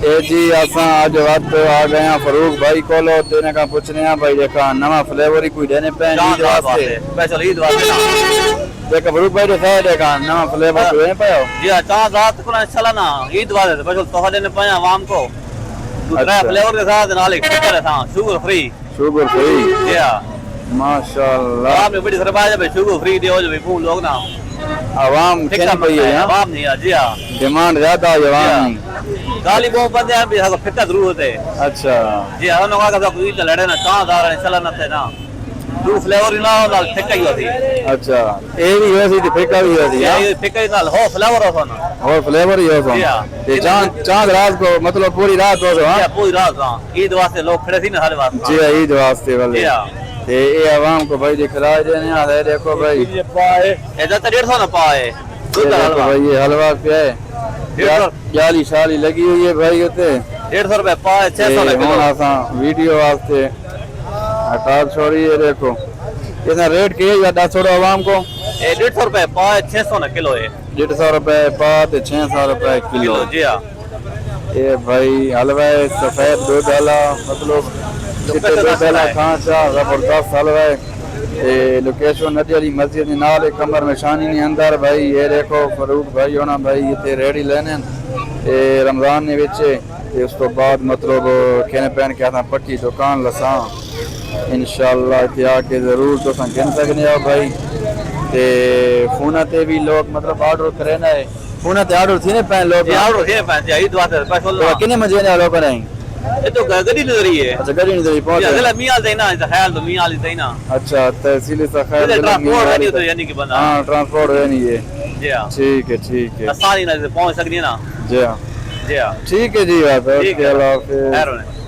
اے جی اساں اج وقت آ گئے ہیں فاروق بھائی کولو تینے کا پوچھنے ہیں بھائی دیکھا نواں فلیور ہی کوئی دینے پین عید واسطے اسپیشل عید واسطے دیکھا فاروق بھائی دے خیر دیکھا نواں فلیور کوئی دینے پایا جی ہاں چاند رات کو انشاءاللہ نا عید واسطے اسپیشل تحفہ دینے پائے عوام کو دوسرا فلیور کے ساتھ نال ایک شکر ہے شوگر فری شوگر فری جی ہاں ماشاءاللہ عوام میں بڑی سرمایہ ہے شوگر فری دیو جو بھی لوگ نا عوام کھینے پئی ہے عوام نہیں ہے جی ہاں ڈیمانڈ زیادہ ہے عوام نہیں گالی بہت بندے ہیں بھی فکر ضرورت ہے اچھا جی ہاں انہوں نے کہا کہ عید لڑے نا چاند آ رہا ہے انشاءاللہ نہ تے نا دو فلیور نہ ہو نال ٹھیکا ہی ہوتی اچھا اے بھی ہوسی تے پھیکا بھی ہوسی ہاں یہ ٹھیکا ہی نال ہو فلیور ہو نا اور فلیور ہی ہوسو جی ہاں تے چاند رات کو مطلب پوری رات ہو ہاں پوری رات ہاں عید واسطے لوگ کھڑے تھی نا ہر واسطے جی عید واسطے والے جی ہاں تے اے عوام کو بھائی دکھلا دینے آ رہے دیکھو بھائی ادھر تو 150 نہ پائے یہ دیکھو بھائی یہ حلوہ پہ ہے 150 جالی شالی لگی ہوئی ہے بھائی ہوتے 150 روپے پائے 600 نہ کلو ویڈیو واسطے ہٹا چھوڑی ہے دیکھو اس نے ریٹ کیے یا 10 عوام کو 150 روپے پائے 600 نہ کلو ہے 150 روپے پا تے 600 روپے کلو جی ہاں یہ بھائی حلوہ سفید دودھ والا مطلب چٹے دودھ والا کھانچا زبردست حلوہ ہے لوکیشن ندی علی مسجد نال کمر میں شانی نہیں اندر بھائی یہ دیکھو فاروق بھائی ہونا بھائی یہ ریڑی لینے رمضان نے وچے اس تو بعد مطلب کھینے پہن کے آتا پٹی دکان لساں انشاءاللہ اتیا کے ضرور تو سن کہن سکنے ہو بھائی تے فونہ تے بھی لوگ مطلب آرڈر کرے نا ہے فونہ تے آرڈر تھی نے پہن لوگ جی آرڈر تھی نے پہن جی عید واسطے اسپیشل تو کنے مجھے نے لوگ کریں یہ تو گڑی نظری ہے اچھا گڑی نظری پہنچ اگلا میال دینا ہے خیال تو میال دینا اچھا تحصیل سخیر ٹرانسپورٹ ہے نہیں تو یعنی کہ بندہ ہاں ٹرانسپورٹ ہے نہیں ہے جی ہاں ٹھیک ہے آسانی نہ پہنچ سکتی ہے نا جی ہاں جی ہاں ٹھیک ہے جی بات اوکے اللہ حافظ خیر ہونے